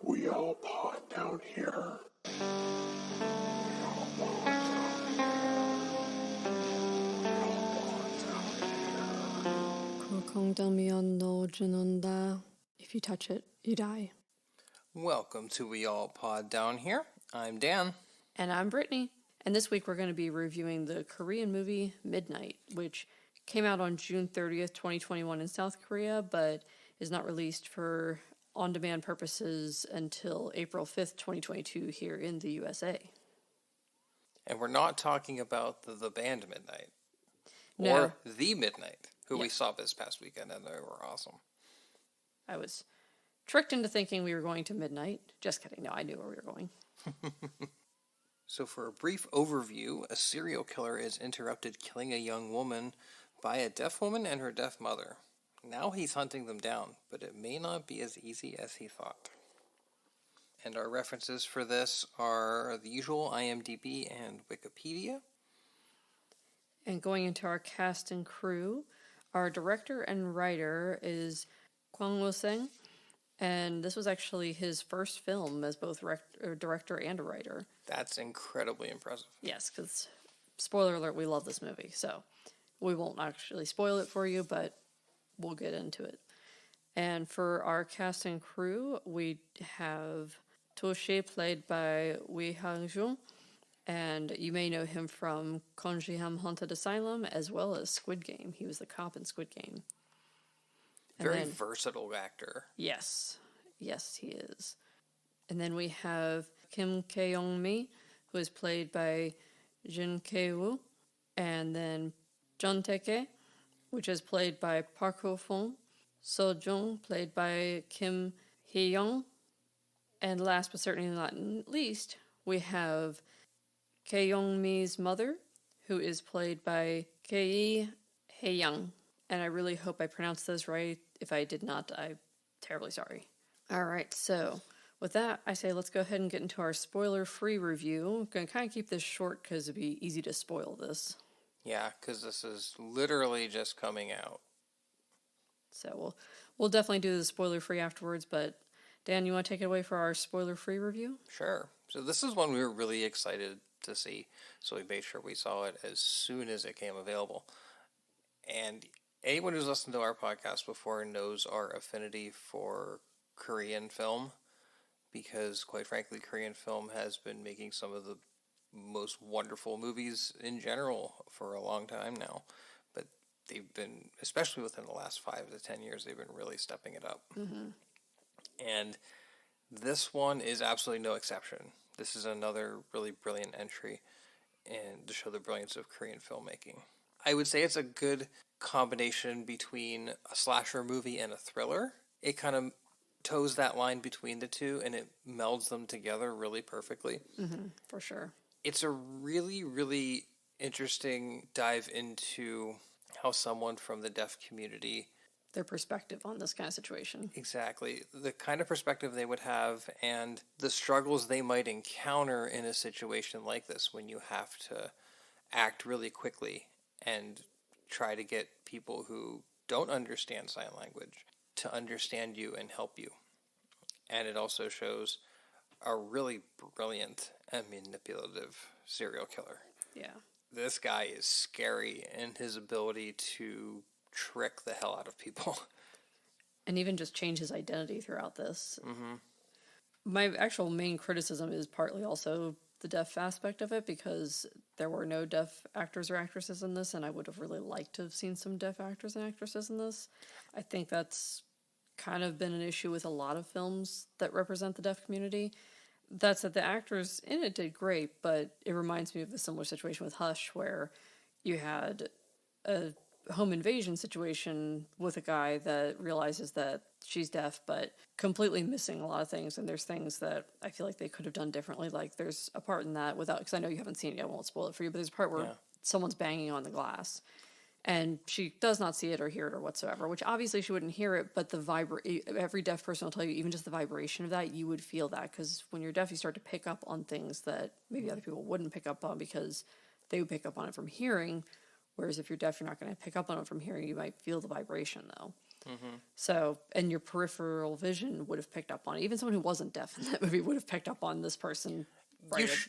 We all pod down here. If you touch it, you die. Welcome to We All Pod Down Here. I'm Dan. And I'm Brittany. And this week we're going to be reviewing the Korean movie Midnight, which came out on June 30th, 2021 in South Korea, but is not released for on-demand purposes until April 5th, 2022 here in the USA. And we're not talking about the band Midnight. No. Or The Midnight, who we saw this past weekend, and they were awesome. I was tricked into thinking we were going to Midnight. Just kidding. No, I knew where we were going. So for a brief overview, a serial killer is interrupted killing a young woman by a deaf woman and her deaf mother. Now he's hunting them down, but it may not be as easy as he thought. And our references for this are the usual IMDb and Wikipedia. And going into our cast and crew, our director and writer is Kwang Wo-seng, and this was actually his first film as both director and a writer. That's incredibly impressive. Yes, because, spoiler alert, we love this movie, so we won't actually spoil it for you, but we'll get into it. And for our cast and crew, we have Toshe, played by Wee Hang-jung, and you may know him from Konjiham Haunted Asylum as well as Squid Game. He was the cop in Squid Game. Very versatile actor. Yes, he is. And then we have Kim Kae-young-mi, who is played by Jin Kae-woo, and then Jeon Tae-ke, which is played by Park Ho-fong, So Jung, played by Kim Hee-young, and last but certainly not least, we have Kae-young-mi's mother, who is played by Kei Hae-young. And I really hope I pronounced this right. If I did not, I'm terribly sorry. All right, so with that, I say let's go ahead and get into our spoiler-free review. I'm going to kind of keep this short because it'd be easy to spoil this. Yeah, because this is literally just coming out. So we'll definitely do the spoiler-free afterwards, but Dan, you want to take it away for our spoiler-free review? Sure. So this is one we were really excited to see, so we made sure we saw it as soon as it came available. And anyone who's listened to our podcast before knows our affinity for Korean film, because quite frankly, Korean film has been making some of the most wonderful movies in general for a long time now. But they've been, especially within the last 5 to 10 years, they've been really stepping it up. Mm-hmm. And this one is absolutely no exception. This is another really brilliant entry and to show the brilliance of Korean filmmaking. I would say it's a good combination between a slasher movie and a thriller. It kind of toes that line between the two, and it melds them together really perfectly. Mm-hmm, for sure. It's a really, really interesting dive into how someone from the deaf community, their perspective on this kind of situation. Exactly. The kind of perspective they would have and the struggles they might encounter in a situation like this when you have to act really quickly and try to get people who don't understand sign language to understand you and help you. And it also shows a really brilliant and manipulative serial killer. Yeah. This guy is scary in his ability to trick the hell out of people. And even just change his identity throughout this. Mm-hmm. My actual main criticism is partly also the deaf aspect of it, because there were no deaf actors or actresses in this, and I would have really liked to have seen some deaf actors and actresses in this. I think that's kind of been an issue with a lot of films that represent the deaf community. That said, the actors in it did great, but it reminds me of a similar situation with Hush, where you had a home invasion situation with a guy that realizes that she's deaf, but completely missing a lot of things. And there's things that I feel like they could have done differently. Like there's a part in that because I know you haven't seen it yet, I won't spoil it for you, but there's a part where someone's banging on the glass and she does not see it or hear it or whatsoever, which obviously she wouldn't hear it, but every deaf person will tell you, even just the vibration of that, you would feel that, because when you're deaf, you start to pick up on things that maybe other people wouldn't pick up on because they would pick up on it from hearing. Whereas if you're deaf, you're not going to pick up on it from hearing. You might feel the vibration, though. So, and your peripheral vision would have picked up on it. Even someone who wasn't deaf in that movie would have picked up on this person.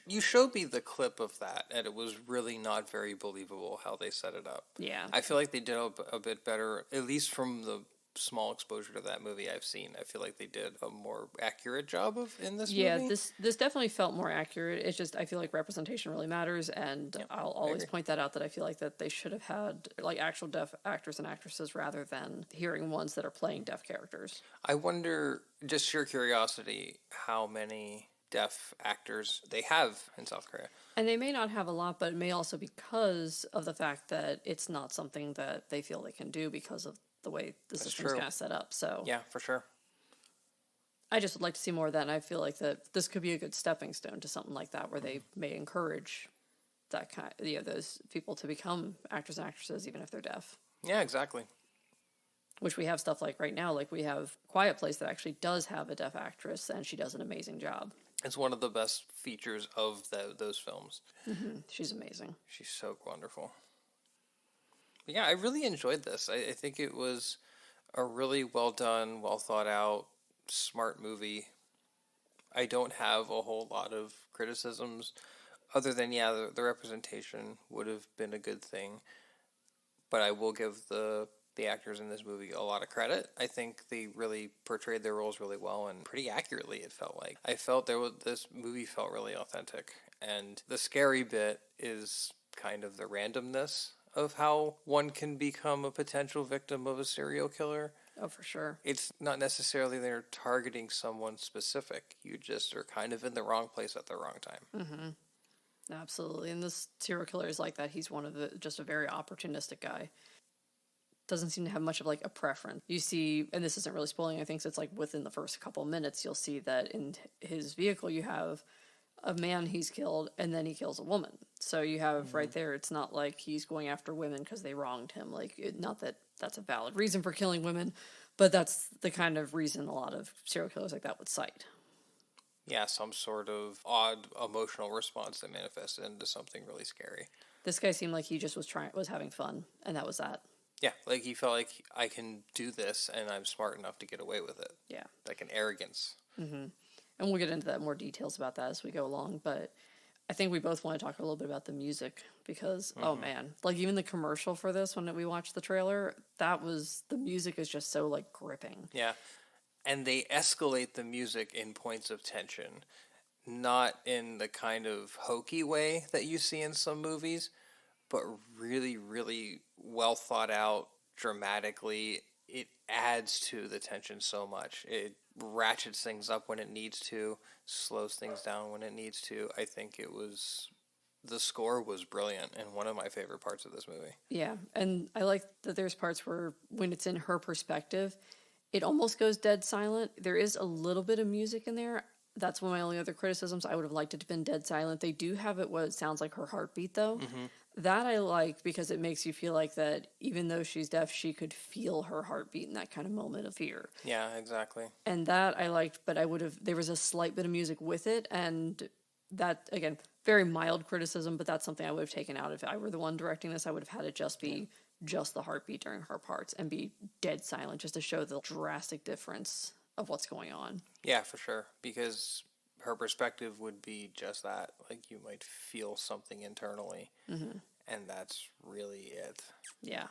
You showed me the clip of that, and it was really not very believable how they set it up. Yeah. I feel like they did a bit better, at least from the small exposure to that movie I've seen. I feel like they did a more accurate job in this movie. Yeah, this definitely felt more accurate. It's just I feel like representation really matters, and I'll always point that out, that I feel like that they should have had like actual deaf actors and actresses rather than hearing ones that are playing deaf characters. I wonder, just sheer curiosity, how many deaf actors they have in South Korea. And they may not have a lot, but it may also because of the fact that it's not something that they feel they can do because of the way the system's kind of set up. So yeah, for sure. I just would like to see more of that, and I feel like that this could be a good stepping stone to something like that, where they may encourage that kind, those people to become actors and actresses, even if they're deaf. Yeah, exactly. Which we have stuff like right now, like we have Quiet Place that actually does have a deaf actress, and she does an amazing job. It's one of the best features of those films. Mm-hmm. She's amazing. She's so wonderful. But yeah, I really enjoyed this. I think it was a really well done, well thought out, smart movie. I don't have a whole lot of criticisms other than, the representation would have been a good thing. But I will give the actors in this movie a lot of credit. I think they really portrayed their roles really well and pretty accurately, it felt like. I felt this movie felt really authentic. And the scary bit is kind of the randomness of how one can become a potential victim of a serial killer. Oh, for sure. It's not necessarily they're targeting someone specific. You just are kind of in the wrong place at the wrong time. Mm-hmm. Absolutely. And this serial killer is like that. He's just a very opportunistic guy. Doesn't seem to have much of like a preference. You see, and this isn't really spoiling anything, so it's like within the first couple of minutes, you'll see that in his vehicle you have a man he's killed, and then he kills a woman. So you have right there, it's not like he's going after women because they wronged him. Like, not that that's a valid reason for killing women, but that's the kind of reason a lot of serial killers like that would cite. Yeah, some sort of odd emotional response that manifested into something really scary. This guy seemed like he just was having fun, and that was that. Yeah, like he felt like I can do this and I'm smart enough to get away with it. Yeah. Like an arrogance. Mm-hmm. And we'll get into that more details about that as we go along, but I think we both want to talk a little bit about the music because, oh man, like even the commercial for this, when we watched the trailer, the music is just so like gripping. Yeah. And they escalate the music in points of tension, not in the kind of hokey way that you see in some movies, but really, really well thought out dramatically. It adds to the tension so much. It ratchets things up when it needs to, slows things down when it needs to. I think the score was brilliant and one of my favorite parts of this movie. Yeah, and I like that there's parts where when it's in her perspective, it almost goes dead silent. There is a little bit of music in there. That's one of my only other criticisms. I would have liked it to have been dead silent. They do have it what it sounds like her heartbeat, though. Mm-hmm. That I like because it makes you feel like that even though she's deaf, she could feel her heartbeat in that kind of moment of fear. Yeah, exactly. And that I liked, but there was a slight bit of music with it, and that, again, very mild criticism, but that's something I would have taken out. If I were the one directing this, I would have had it just be just the heartbeat during her parts and be dead silent just to show the drastic difference of what's going on. Yeah, for sure. Because her perspective would be just that. Like, you might feel something internally. Mm-hmm. And that's really it. Yeah.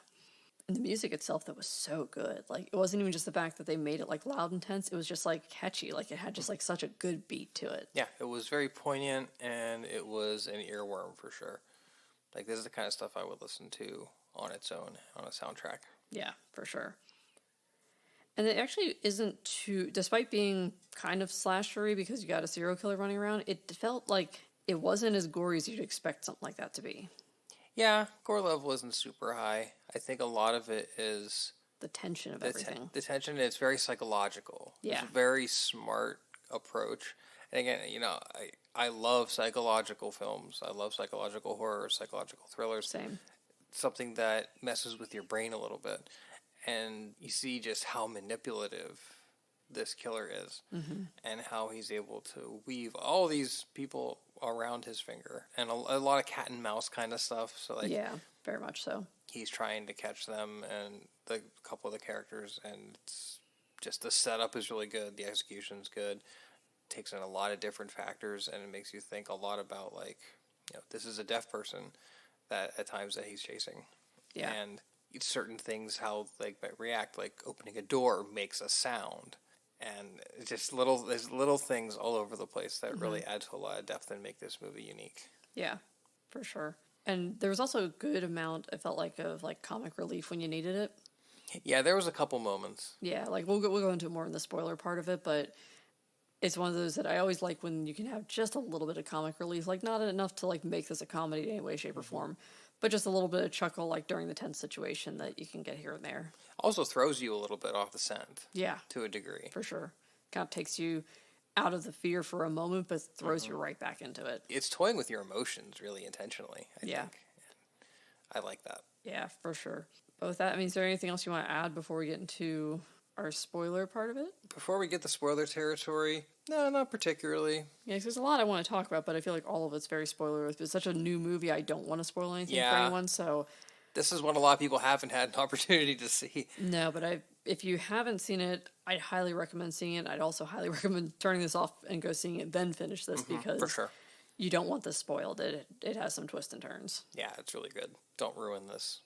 And the music itself, that was so good. Like, it wasn't even just the fact that they made it, like, loud and tense. It was just, like, catchy. Like, it had just, like, such a good beat to it. Yeah, it was very poignant, and it was an earworm for sure. Like, this is the kind of stuff I would listen to on its own, on a soundtrack. Yeah, for sure. And it actually isn't too, despite being kind of slashery because you got a serial killer running around, it felt like it wasn't as gory as you'd expect something like that to be. Yeah, gore level isn't super high. I think a lot of it is the tension of everything. The tension is very psychological. Yeah. It's a very smart approach. And again, I love psychological films. I love psychological horror, psychological thrillers. Same. Something that messes with your brain a little bit. And you see just how manipulative this killer is, and how he's able to weave all these people around his finger, and a lot of cat and mouse kind of stuff. So like, yeah, very much so. he's trying to catch them and the couple of the characters, and it's just the setup is really good, the execution's good, takes in a lot of different factors, and it makes you think a lot about like, this is a deaf person that at times that he's chasing, and certain things how they might react, like opening a door makes a sound, and it's just there's little things all over the place that really add to a lot of depth and make this movie unique. Yeah, for sure. And there was also a good amount, I felt like, of like comic relief when you needed it. Yeah, there was a couple moments. Yeah, like we'll go into more in the spoiler part of it, but it's one of those that I always like when you can have just a little bit of comic relief, like not enough to like make this a comedy in any way, shape, or form, but just a little bit of chuckle like during the tense situation that you can get here and there. Also throws you a little bit off the scent. Yeah, to a degree. for sure. Kind of takes you out of the fear for a moment, but throws you right back into it. It's toying with your emotions really intentionally, I think. I like that. Yeah, for sure. But with that, I mean, is there anything else you want to add before we get into our spoiler part of it? Before we get the spoiler territory, no, not particularly. Yeah, 'cause there's a lot I want to talk about, but I feel like all of it's very spoilerous. It's such a new movie, I don't want to spoil anything for anyone, so... This is one a lot of people haven't had an opportunity to see. No, but if you haven't seen it, I'd highly recommend seeing it. I'd also highly recommend turning this off and go seeing it, then finish this, because For sure. you don't want this spoiled. It has some twists and turns. Yeah, it's really good. Don't ruin this.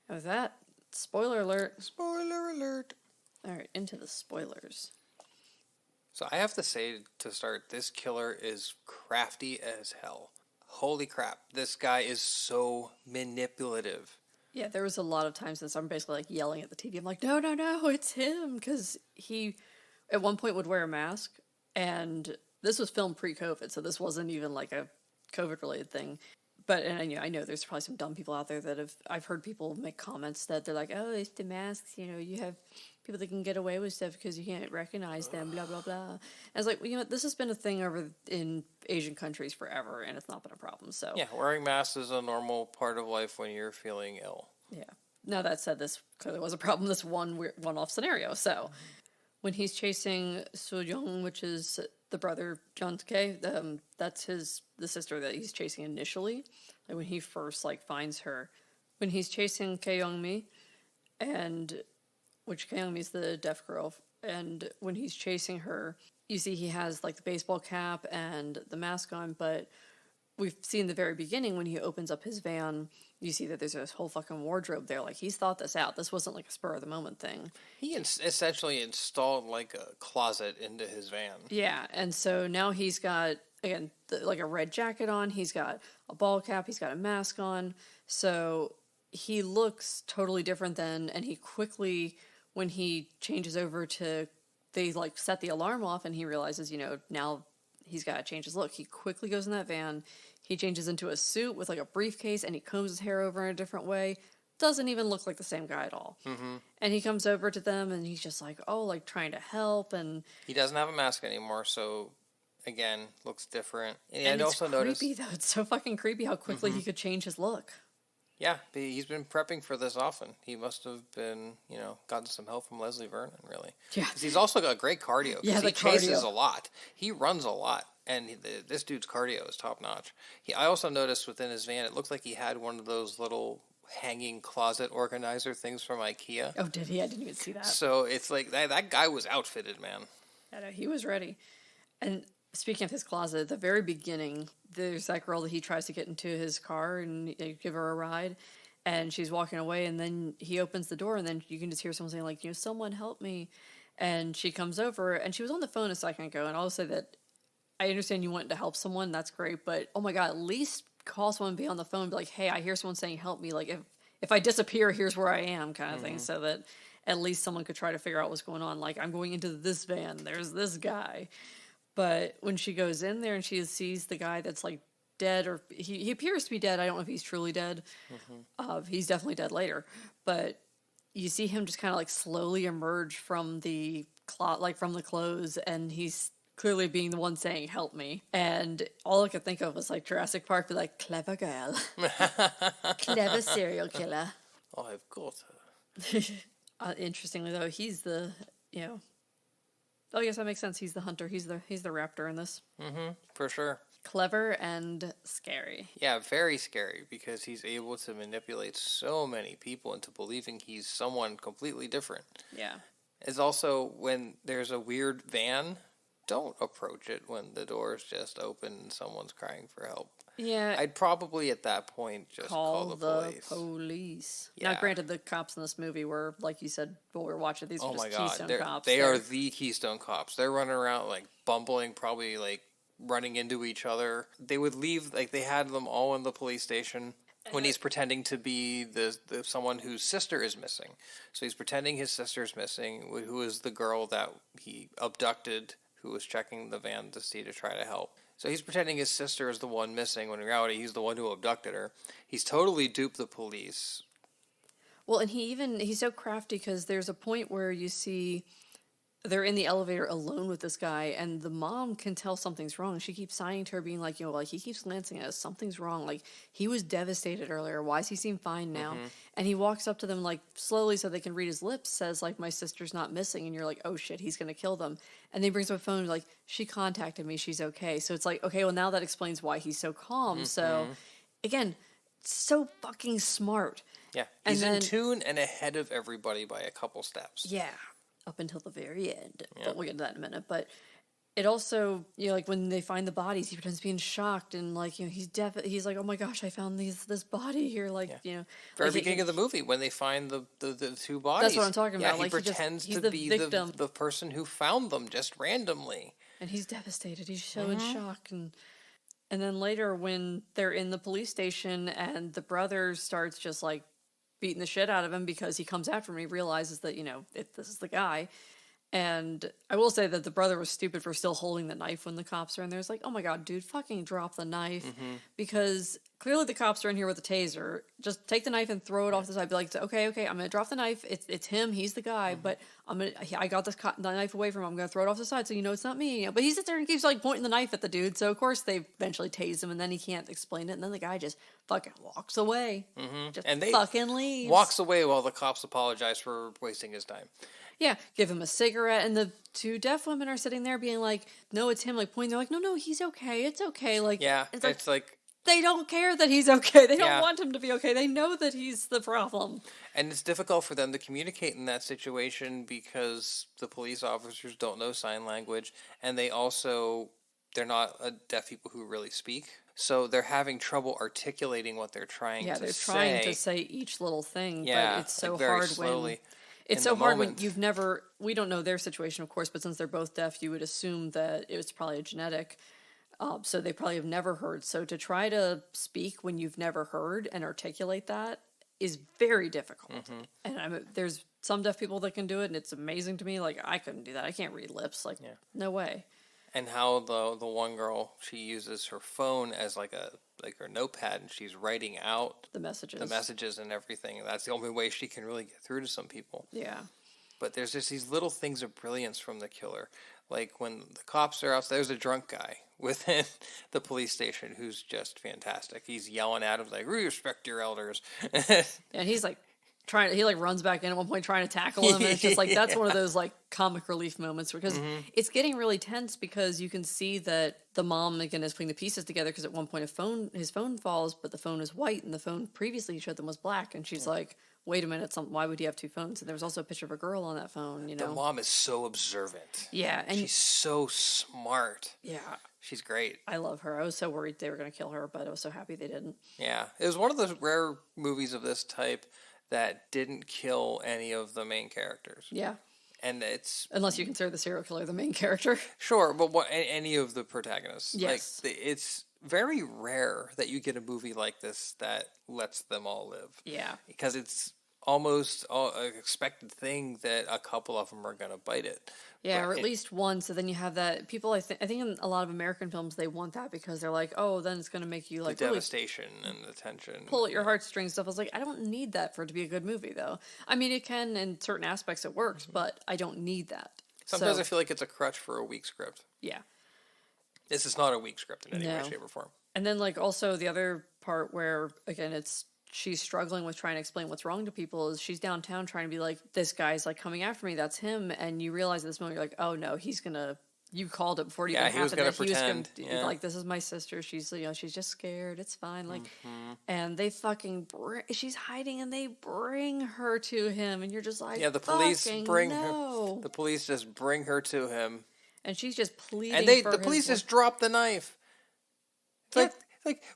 And with that, spoiler alert. Spoiler alert. All right, into the spoilers. So I have to say to start, this killer is crafty as hell. Holy crap, this guy is so manipulative. Yeah, there was a lot of times that I'm basically like yelling at the TV. I'm like, no, it's him. Because he, at one point, would wear a mask. And this was filmed pre-COVID, so this wasn't even like a COVID-related thing. But, and I know there's probably some dumb people out there that I've heard people make comments that they're like, oh, it's the masks, you have people that can get away with stuff because you can't recognize them, blah, blah, blah. And I was like, well, this has been a thing over in Asian countries forever, and it's not been a problem, so. Yeah, wearing masks is a normal part of life when you're feeling ill. Yeah. Now, that said, this clearly was a problem, this one-off scenario, so. When he's chasing Soo-young, which is the brother, Jun-tae, that's the sister that he's chasing initially. Like, when he first, finds her. When he's chasing Kae-young-mi, which Kae-young-mi is the deaf girl, and when he's chasing her, you see he has, the baseball cap and the mask on, but we've seen the very beginning when he opens up his van, you see that there's this whole fucking wardrobe there. Like, he's thought this out. This wasn't like a spur-of-the-moment thing. He essentially installed, a closet into his van. Yeah, and so now he's got, again, a red jacket on. He's got a ball cap. He's got a mask on. So he looks totally different and he quickly, when he changes over to, they, set the alarm off and he realizes, now he's got to change his look. He quickly goes in that van. He changes into a suit with a briefcase and he combs his hair over in a different way. Doesn't even look like the same guy at all. Mm-hmm. And he comes over to them and he's just trying to help. And he doesn't have a mask anymore, so again, looks different. And it's also creepy, though. It's so fucking creepy how quickly he could change his look. Yeah, he's been prepping for this often. He must have been, gotten some help from Leslie Vernon, really. Yeah. 'Cause he's also got great cardio. Yeah, he chases a lot. He runs a lot. And this dude's cardio is top notch. I also noticed within his van, it looked like he had one of those little hanging closet organizer things from IKEA. Oh, did he? I didn't even see that. So it's like that guy was outfitted, man. I know, he was ready. And speaking of his closet, at the very beginning, there's that girl that he tries to get into his car and give her a ride. And she's walking away, and then he opens the door, and then you can just hear someone saying, someone help me. And she comes over, and she was on the phone a second ago, and I'll say that I understand you want to help someone, that's great, but oh my god, at least call someone, be on the phone, and be like, hey, I hear someone saying help me, if I disappear, here's where I am, kind of thing, so that at least someone could try to figure out what's going on. I'm going into this van, there's this guy. But when she goes in there and she sees the guy that's dead, or he appears to be dead, I don't know if he's truly dead, he's definitely dead later, but you see him just kind of slowly emerge from the from the clothes, and he's clearly being the one saying, help me. And all I could think of was Jurassic Park, but clever girl. Clever serial killer. I've got her. Interestingly, though, he's the, Oh, yes, that makes sense. He's the hunter. He's the raptor in this. For sure. Clever and scary. Yeah, very scary because he's able to manipulate so many people into believing he's someone completely different. Yeah. It's also when there's a weird van, don't approach it when the door's just open and someone's crying for help. Yeah. I'd probably at that point just call the police. Now, Yeah. granted, the cops in this movie were, like you said, while we were watching, these were just Keystone cops. They are the Keystone cops. They're running around like bumbling, probably like running into each other. They would leave, like they had them all in the police station when he's pretending to be the someone whose sister is missing. So he's pretending his sister is missing, who is the girl that he abducted, who was checking the van to see to try to help. So he's pretending his sister is the one missing, when in reality he's the one who abducted her. He's totally duped the police. Well, and he's so crafty because there's a point where you see they're in the elevator alone with this guy, and the mom can tell something's wrong. She keeps signing to her, being like, like, he keeps glancing at us. Something's wrong. Like, he was devastated earlier. Why does he seem fine now? And he walks up to them, like, slowly so they can read his lips, says, like, my sister's not missing. And you're like, oh, shit, he's going to kill them. And then he brings up a phone, like, she contacted me. She's okay. So it's like, okay, well, now that explains why he's so calm. So, again, so fucking smart. Yeah, he's in tune and ahead of everybody by a couple steps. Yeah. Up until the very end. Yeah. But we'll get to that in a minute. But it also, like when they find the bodies, he pretends being shocked and like, he's like, oh my gosh, I found this body here. Like, Very beginning of the movie when they find the two bodies. That's what I'm talking about. He like pretends he's to be the person who found them just randomly. And he's devastated. He's so in shock. And then later when they're in the police station and the brother starts just like beating the shit out of him because he comes after him. He realizes that, this is the guy. And I will say that the brother was stupid for still holding the knife when the cops are in there. It's like, oh my God, dude, fucking drop the knife. Because clearly the cops are in here with a taser. Just take the knife and throw it off the side. Be like, okay, I'm going to drop the knife. It's him. He's the guy. But I got the knife away from him. I'm going to throw it off the side so it's not me. But he sits there and keeps like pointing the knife at the dude. So of course they eventually tase him and then he can't explain it. And then the guy just fucking walks away. Just and they fucking leaves. Walks away while the cops apologize for wasting his time. Yeah, give him a cigarette, and the two deaf women are sitting there being like, no, it's him, like pointing, they're like, no, he's okay, it's okay. Like, yeah, it's like they don't care that he's okay. They don't want him to be okay. They know that he's the problem. And it's difficult for them to communicate in that situation because the police officers don't know sign language, and they're not deaf people who really speak. So they're having trouble articulating what they're trying to say. Yeah, they're trying to say each little thing, but it's so hard slowly. When... It's so hard when we don't know their situation, of course, but since they're both deaf, you would assume that it was probably a genetic. So they probably have never heard. So to try to speak when you've never heard and articulate that is very difficult. And there's some deaf people that can do it, and it's amazing to me. Like, I couldn't do that. I can't read lips. Like, no way. And how the one girl, she uses her phone as like her notepad, and she's writing out the messages and everything. That's the only way she can really get through to some people. Yeah. But there's just these little things of brilliance from the killer. Like when the cops are out, there's a drunk guy within the police station who's just fantastic. He's yelling at him like, respect your elders. And he's like, he like runs back in at one point trying to tackle him, and it's just like that's one of those like comic relief moments because it's getting really tense because you can see that the mom again is putting the pieces together because at one point his phone falls, but the phone is white and the phone previously he showed them was black, and she's like, wait a minute, why would he have two phones? And there was also a picture of a girl on that phone. The mom is so observant. Yeah, and she's so smart. Yeah. She's great. I love her. I was so worried they were going to kill her, but I was so happy they didn't. Yeah, it was one of the rare movies of this type that didn't kill any of the main characters. Yeah. And it's... Unless you consider the serial killer the main character. Sure, but any of the protagonists. Yes. Like, it's very rare that you get a movie like this that lets them all live. Yeah. Because it's almost an expected thing that a couple of them are going to bite it. Yeah, or at least one. So then you have that. People, I think in a lot of American films, they want that because they're like, oh, then it's going to make you like the devastation and the tension. Pull at your heartstrings stuff. I was like, I don't need that for it to be a good movie, though. I mean, it can in certain aspects it works, but I don't need that. Sometimes I feel like it's a crutch for a weak script. Yeah. This is not a weak script in any way, shape, or form. And then like also the other part where again it's she's struggling with trying to explain what's wrong to people is she's downtown trying to be like, this guy's like coming after me, that's him. And you realize at this moment, you're like, oh no, he's gonna, you called it before it even happened. He was going to pretend. Like, this is my sister. She's, she's just scared. It's fine. Like, and they fucking, she's hiding and they bring her to him. And you're just like, the police bring her. The police just bring her to him. And she's just pleading and the police just drop the knife. It's like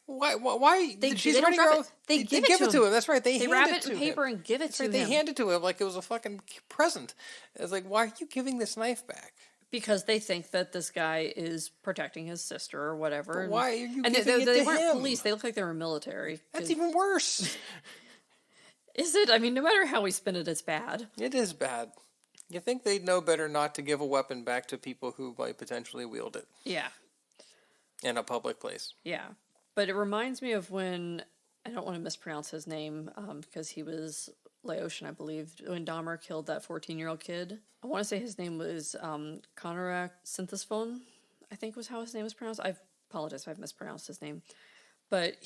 why? She's running around. They give it to him. That's right. They wrap hand it in paper and give it to him. They hand it to him like it was a fucking present. It's like, why are you giving this knife back? Because they think that this guy is protecting his sister or whatever. But why are you and giving it to they him? weren't police. They look like they were military. That's even worse. Is it? I mean, no matter how we spin it, it's bad. It is bad. You think they'd know better not to give a weapon back to people who might potentially wield it. Yeah. In a public place. Yeah. But it reminds me of when, I don't want to mispronounce his name, because he was Laotian, I believe, when Dahmer killed that 14-year-old kid. I want to say his name was Konorak Synthesphone, I think was how his name was pronounced. I apologize if I've mispronounced his name. But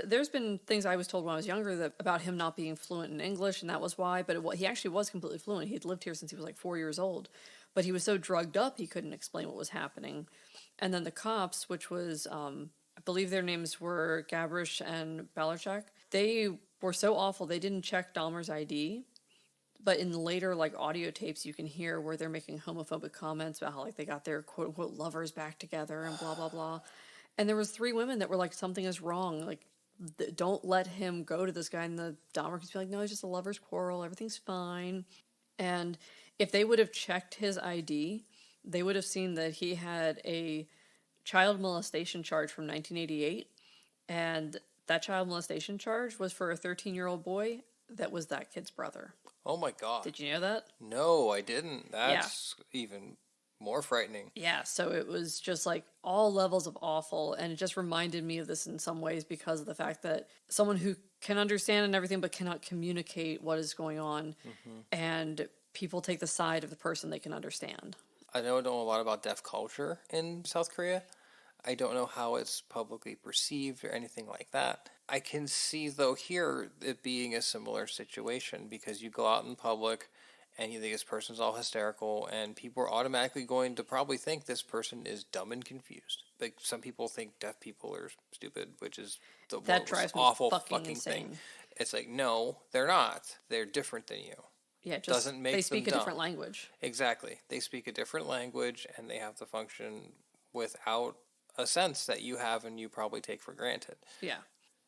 there's been things I was told when I was younger about him not being fluent in English, and that was why. But he actually was completely fluent. He'd lived here since he was like 4 years old. But he was so drugged up, he couldn't explain what was happening. And then the cops, which was, I believe their names were Gabrish and Balarchak, they were so awful, they didn't check Dahmer's ID. But in later, like, audio tapes, you can hear where they're making homophobic comments about how, like, they got their quote-unquote lovers back together and blah, blah, blah. And there was 3 women that were like, something is wrong. Like, don't let him go to this guy. And the Dahmer could be like, no, it's just a lover's quarrel. Everything's fine. And if they would have checked his ID, they would have seen that he had a child molestation charge from 1988. And that child molestation charge was for a 13-year-old boy that was that kid's brother. Oh my God. Did you know that? No, I didn't. That's even more frightening. Yeah, so it was just like all levels of awful, and it just reminded me of this in some ways because of the fact that someone who can understand and everything but cannot communicate what is going on, and people take the side of the person they can understand. I don't know a lot about deaf culture in South Korea. I don't know how it's publicly perceived or anything like that. I can see, though, here it being a similar situation because you go out in public and you think this person's all hysterical, and people are automatically going to probably think this person is dumb and confused. Like, some people think deaf people are stupid, which is the most awful fucking thing. It's like, no, they're not. They're different than you. Yeah, just doesn't make they speak them a dumb. different language. Exactly. They speak a different language, and they have to function without a sense that you have and you probably take for granted. Yeah.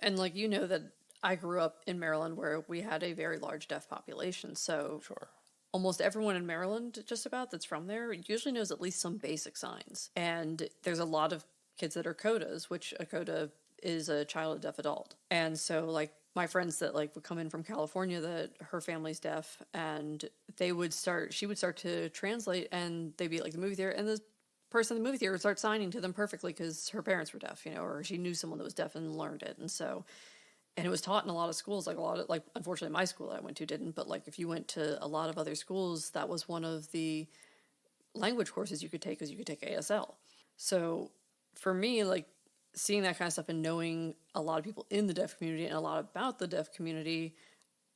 And, like, you know that I grew up in Maryland where we had a very large deaf population, so... Sure. Almost everyone in Maryland, just about, that's from there, usually knows at least some basic signs. And there's a lot of kids that are CODAs, which a CODA is a child of deaf adult. And so, like, my friends that, like, would come in from California that her family's deaf, and she would start to translate, and they'd be, like, the movie theater, and the person in the movie theater would start signing to them perfectly because her parents were deaf, or she knew someone that was deaf and learned it. And so... And it was taught in a lot of schools, unfortunately my school that I went to didn't, but like if you went to a lot of other schools, that was one of the language courses you could take because you could take ASL. So for me, like seeing that kind of stuff and knowing a lot of people in the deaf community and a lot about the deaf community,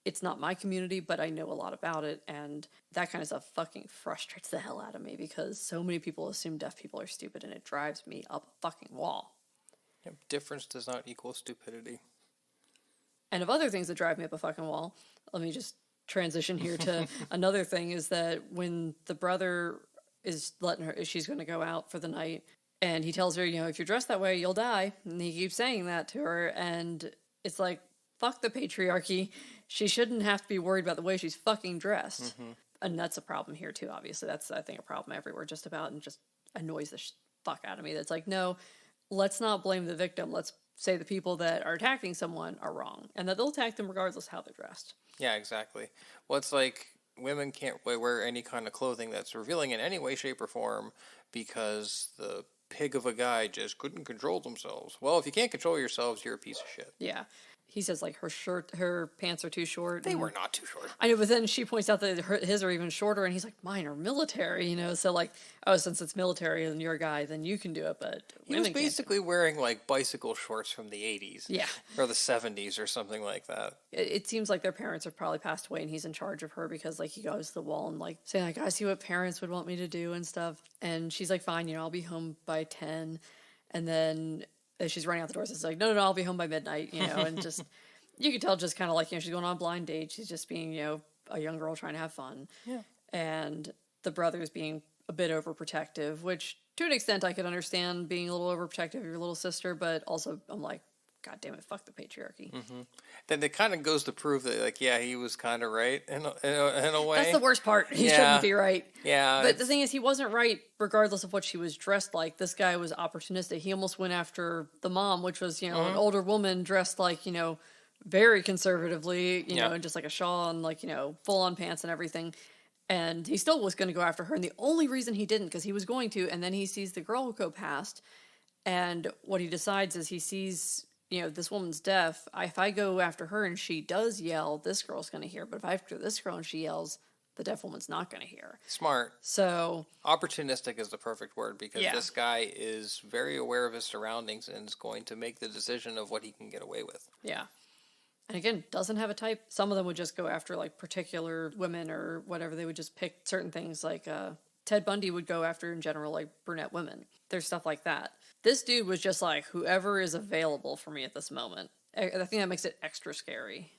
it's not my community, but I know a lot about it. And that kind of stuff fucking frustrates the hell out of me because so many people assume deaf people are stupid and it drives me up a fucking wall. Yep, difference does not equal stupidity. And of other things that drive me up a fucking wall, let me just transition here to another thing is that when the brother is letting her, she's going to go out for the night, and he tells her, if you're dressed that way, you'll die. And he keeps saying that to her, and it's like, fuck the patriarchy. She shouldn't have to be worried about the way she's fucking dressed. And that's a problem here too, obviously. That's, I think, a problem everywhere just about, and just annoys the fuck out of me. That's like, no, let's not blame the victim. Let's say the people that are attacking someone are wrong, and that they'll attack them regardless how they're dressed. Yeah, exactly. Well, it's like women can't wear any kind of clothing that's revealing in any way, shape, or form because the pig of a guy just couldn't control themselves. Well, if you can't control yourselves, you're a piece of shit. Yeah. he says like her pants are too short. They were not too short. I know, but then she points out that his are even shorter, and he's like, mine are military, you know? So, like, oh, since it's military and you're a guy, then you can do it, but He was basically wearing, like, bicycle shorts from the 80s. Yeah. Or the 70s or something like that. It seems like their parents have probably passed away, and he's in charge of her because, like, he goes to the wall and, like, saying, like, I see what parents would want me to do and stuff. And she's like, fine, you know, I'll be home by 10. And then as she's running out the doors, it's like, no, I'll be home by midnight, you know, and just... You could tell just kind of like, you know, she's going on a blind date. She's just being, you know, a young girl trying to have fun. Yeah. And the brother's being a bit overprotective, which to an extent I could understand being a little overprotective of your little sister, but also I'm like, God damn it, fuck the patriarchy. Mm-hmm. Then it kind of goes to prove that, like, yeah, he was kind of right in a way. That's the worst part. He shouldn't be right. Yeah. But the thing is, he wasn't right regardless of what she was dressed like. This guy was opportunistic. He almost went after the mom, which was, you know, an older woman dressed like, you know, very conservatively, you know, and just like a shawl and like, you know, full on pants and everything. And he still was going to go after her. And the only reason he didn't, because he was going to, and then he sees the girl go past. And what he decides is he sees, you know, this woman's deaf. If I go after her and she does yell, this girl's going to hear. But if I after this girl and she yells, the deaf woman's not going to hear. Smart. So opportunistic is the perfect word because this guy is very aware of his surroundings and is going to make the decision of what he can get away with. Yeah. And again, doesn't have a type. Some of them would just go after like particular women or whatever. They would just pick certain things like Ted Bundy would go after in general like brunette women. There's stuff like that. This dude was just like whoever is available for me at this moment. I think that makes it extra scary.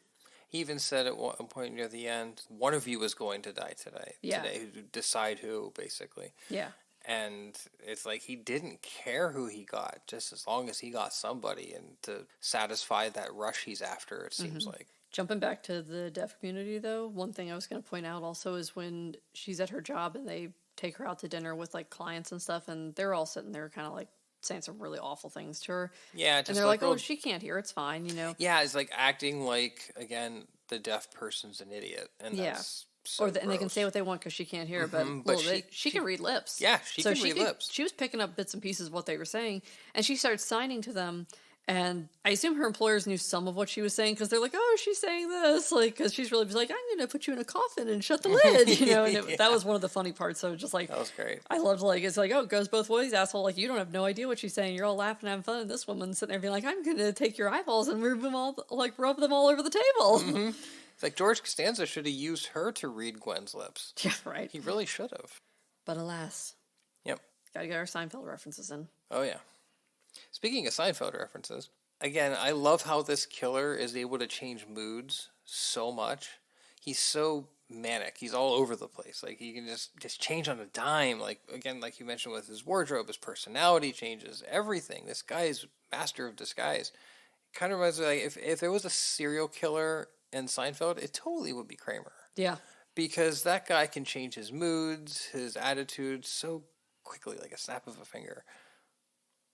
He even said at one point near the end, one of you is going to die today. Yeah. Today, decide who, basically. Yeah. And it's like he didn't care who he got, just as long as he got somebody and to satisfy that rush he's after, it seems like. Jumping back to the deaf community, though, one thing I was going to point out also is when she's at her job and they take her out to dinner with, like, clients and stuff, and they're all sitting there kind of, like, saying some really awful things to her. Yeah, just and they're like, oh, she can't hear, it's fine, you know? Yeah, it's like acting like, again, the deaf person's an idiot. And that's so and they can say what they want because she can't hear, but she can read lips. Yeah, she can read lips. She was picking up bits and pieces of what they were saying, and she started signing to them. And I assume her employers knew some of what she was saying because they're like, "Oh, she's saying this," like because she's really like, "I'm going to put you in a coffin and shut the lid," you know. And that was one of the funny parts. So just like that was great. I loved like it's like, oh, it goes both ways, asshole. Like you don't have no idea what she's saying. You're all laughing and having fun, and this woman's sitting there being like, "I'm going to take your eyeballs and rub them all over the table." Mm-hmm. It's like George Costanza should have used her to read Gwen's lips. Yeah, right. He really should have. But alas. Yep. Gotta get our Seinfeld references in. Oh, yeah. Speaking of Seinfeld references, again, I love how this killer is able to change moods so much. He's so manic. He's all over the place. Like, he can just change on a dime. Like, again, like you mentioned with his wardrobe, his personality changes, everything. This guy is master of disguise. It kind of reminds me, like, if there was a serial killer in Seinfeld, it totally would be Kramer. Yeah. Because that guy can change his moods, his attitudes so quickly, like a snap of a finger.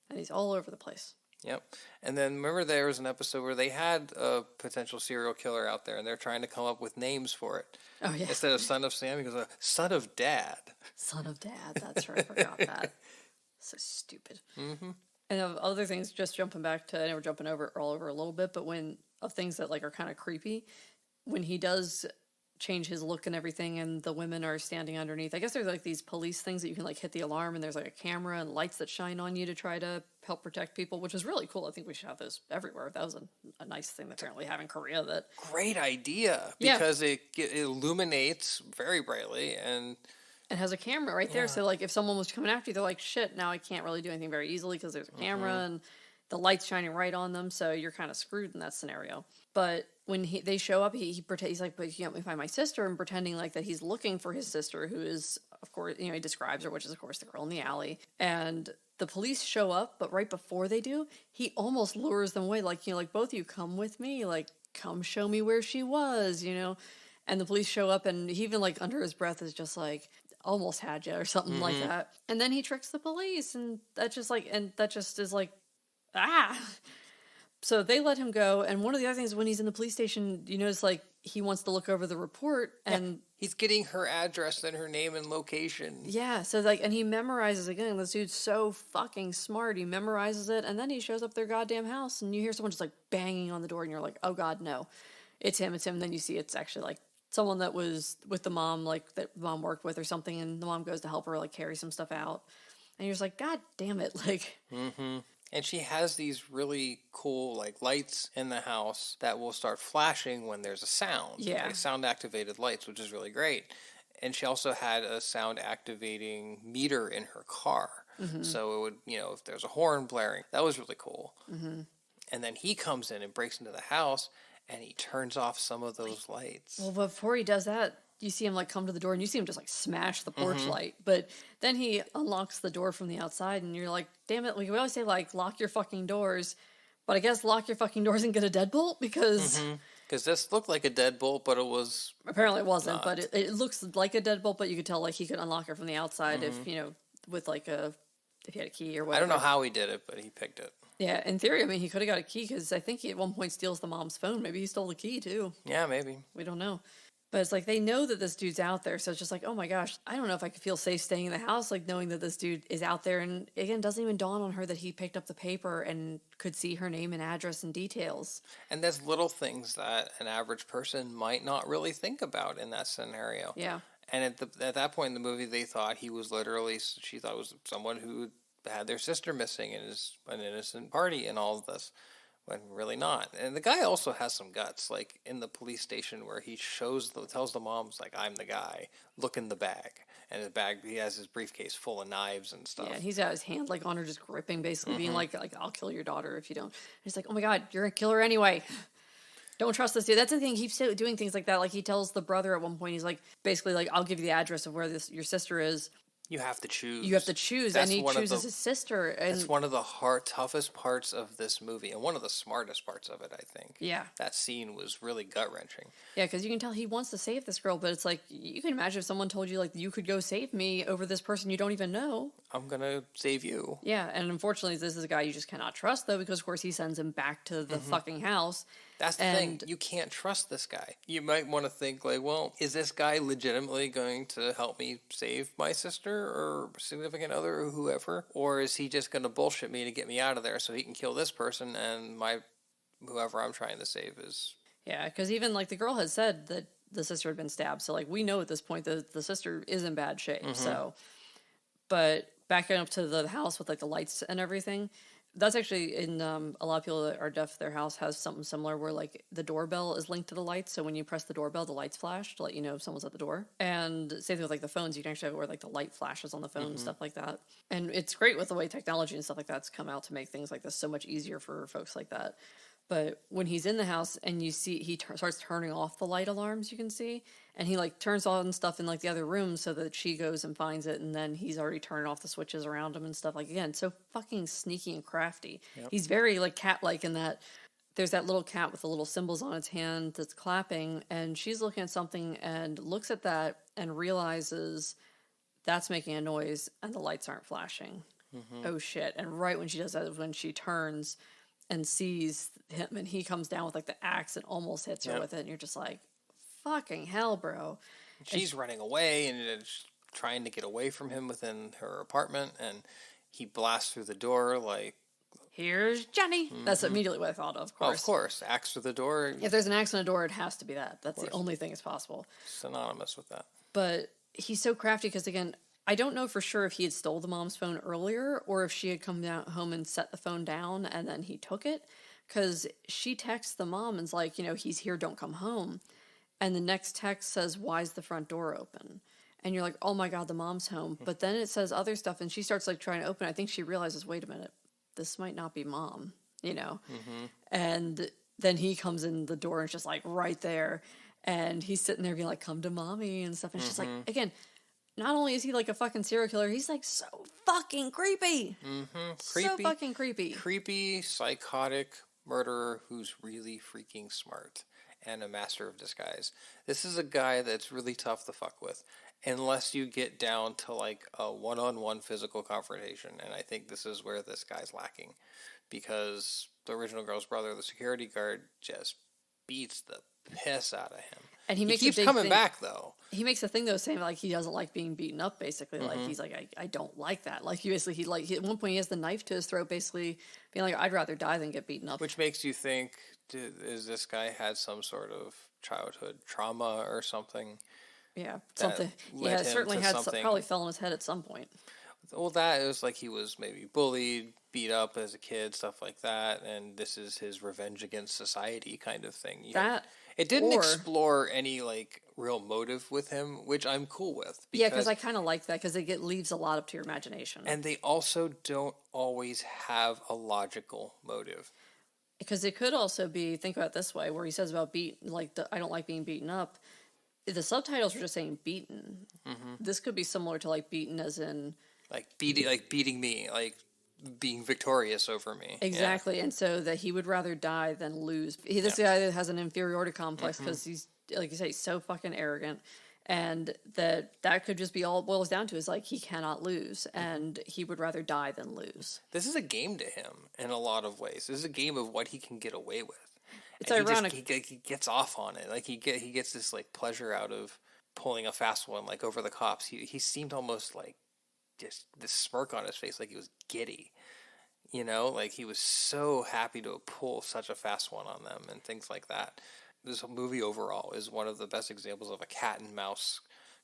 And he's all over the place. Yep. And then remember there was an episode where they had a potential serial killer out there and they're trying to come up with names for it. Oh, yeah. Instead of Son of Sam, he goes, Son of Dad. Son of Dad. That's right. I forgot that. So stupid. Mm-hmm. And of other things, just jumping back to, I know we're jumping all over a little bit, but of things that like are kind of creepy, when he does change his look and everything and the women are standing underneath, I guess there's like these police things that you can like hit the alarm and there's like a camera and lights that shine on you to try to help protect people, which is really cool. I think we should have those everywhere. That was a nice thing they apparently have in Korea. That great idea, because it illuminates very brightly and has a camera right there. So like if someone was coming after you, they're like, shit, now I can't really do anything very easily because there's a camera and the light's shining right on them, so you're kind of screwed in that scenario. But when they show up, he's like, but you can't let me find my sister, and pretending like that he's looking for his sister, who is, of course, you know, he describes her, which is, of course, the girl in the alley. And the police show up, but right before they do, he almost lures them away, like, you know, like, both of you come with me, like, come show me where she was, you know. And the police show up, and he even, like, under his breath is just like, almost had you, or something like that. And then he tricks the police, and that just is like, So they let him go, and one of the other things when he's in the police station, you notice like he wants to look over the report, and he's getting her address and her name and location. yeah, so like, and he memorizes again. This dude's so fucking smart. He memorizes it, and then he shows up at their goddamn house, and you hear someone just like banging on the door, and you're like, oh god, no, it's him, it's him. And then you see it's actually like someone that was with the mom, like that mom worked with or something, and the mom goes to help her like carry some stuff out, and you're just like, god damn it, like. And she has these really cool like lights in the house that will start flashing when there's a sound. Yeah. Like sound activated lights, which is really great. And she also had a sound activating meter in her car. So it would, if there's a horn blaring, that was really cool. And then he comes in and breaks into the house and he turns off some of those lights. Well, before he does that, you see him like come to the door and you see him just like smash the porch light. But then he unlocks the door from the outside and you're like, damn it. We always say like lock your fucking doors. But I guess lock your fucking doors and get a deadbolt because... Because this looked like a deadbolt, but it was... Apparently it wasn't, not. but it looks like a deadbolt, but you could tell like he could unlock it from the outside if, with like if he had a key or whatever. I don't know how he did it, but he picked it. Yeah, in theory, I mean, he could have got a key because I think he at one point steals the mom's phone. Maybe he stole the key too. Yeah, maybe. We don't know. But it's like they know that this dude's out there. So it's just like, oh my gosh, I don't know if I could feel safe staying in the house, like knowing that this dude is out there. And again, it doesn't even dawn on her that he picked up the paper and could see her name and address and details. And there's little things that an average person might not really think about in that scenario. Yeah. And at that point in the movie, she thought it was someone who had their sister missing and is an innocent party in all of this. When really not. And the guy also has some guts, like in the police station where he tells the moms, like, I'm the guy, look in the bag. And he has his briefcase full of knives and stuff. Yeah, and he's got his hand like on her, just gripping, basically being like, I'll kill your daughter if you don't. And he's like, oh my god, you're a killer anyway. Don't trust this dude. That's the thing. He keeps doing things like that. Like he tells the brother at one point, he's like, basically like, I'll give you the address of where your sister is. You have to choose. You have to choose, and he chooses his sister. And it's one of the toughest parts of this movie, and one of the smartest parts of it, I think. Yeah. That scene was really gut-wrenching. Yeah, because you can tell he wants to save this girl, but it's like, you can imagine if someone told you, like, you could go save me over this person you don't even know. I'm gonna save you. Yeah, and unfortunately, this is a guy you just cannot trust, though, because, of course, he sends him back to the fucking house. That's the thing. You can't trust this guy. You might want to think, like, well, is this guy legitimately going to help me save my sister or significant other or whoever? Or is he just going to bullshit me to get me out of there so he can kill this person and whoever I'm trying to save is... Yeah, because even, like, the girl had said that the sister had been stabbed. So, like, we know at this point that the sister is in bad shape. So, but backing up to the house with, like, the lights and everything... That's actually in a lot of people that are deaf, their house has something similar where like the doorbell is linked to the lights. So when you press the doorbell, the lights flash to let you know if someone's at the door. And same thing with like the phones, you can actually have where like the light flashes on the phone and stuff like that. And it's great with the way technology and stuff like that's come out to make things like this so much easier for folks like that. But when he's in the house and you see he starts turning off the light alarms, you can see, and he like turns on stuff in like the other room so that she goes and finds it, and then he's already turning off the switches around him and stuff. Like again, so fucking sneaky and crafty. Yep. He's very like cat-like in that there's that little cat with the little symbols on its hand that's clapping, and she's looking at something and looks at that and realizes that's making a noise and the lights aren't flashing. Oh shit! And right when she does that is when she turns and sees him, and he comes down with like the axe and almost hits her with it, and you're just like, fucking hell, bro. She's running away and trying to get away from him within her apartment, and he blasts through the door like, here's Johnny. That's immediately what I thought of course. Oh, of course. Axe through the door. If there's an axe on a door, it has to be that. That's the only thing that's possible. Synonymous with that. But he's so crafty because, again, I don't know for sure if he had stole the mom's phone earlier or if she had come down home and set the phone down and then he took it. Because she texts the mom and's like, he's here, don't come home. And the next text says, why is the front door open? And you're like, oh my God, the mom's home. But then it says other stuff and she starts like trying to open it. I think she realizes, wait a minute, this might not be mom, And then he comes in the door and it's just like right there. And he's sitting there being like, come to mommy and stuff. And she's like, again, not only is he like a fucking serial killer, he's like so fucking creepy. So fucking creepy. Creepy, psychotic murderer who's really freaking smart and a master of disguise. This is a guy that's really tough to fuck with. unless you get down to like a one-on-one physical confrontation. And I think this is where this guy's lacking, because the original girl's brother, the security guard, just beats the piss out of him. And he makes keeps a big coming thing, back though. He makes a thing though, saying like he doesn't like being beaten up. Basically, like he's like, I don't like that. Like at one point he has the knife to his throat, basically being like, I'd rather die than get beaten up. Which makes you think, is this guy had some sort of childhood trauma or something? Yeah, something. led Yeah, him certainly to had something. probably fell on his head at some point. Well, that is like he was maybe bullied, beat up as a kid, stuff like that, and this is his revenge against society kind of thing. It didn't explore any like real motive with him, which I'm cool with. Because I kind of like that, because it leaves a lot up to your imagination. And they also don't always have a logical motive. Because it could also be, think about it this way, where he says about I don't like being beaten up. The subtitles were just saying beaten. Mm-hmm. This could be similar to like beaten as in beating me, like being victorious over me. Exactly. Yeah. And so that he would rather die than lose. This guy that has an inferiority complex because he's, like you say, he's so fucking arrogant. And that could just be all it boils down to, is like he cannot lose, and he would rather die than lose. This is a game to him in a lot of ways. This is a game of what he can get away with. It's ironic. He gets off on it. Like he gets this like pleasure out of pulling a fast one like over the cops. He seemed almost like just this smirk on his face, like he was giddy. You know, like he was so happy to pull such a fast one on them and things like that. This movie overall is one of the best examples of a cat and mouse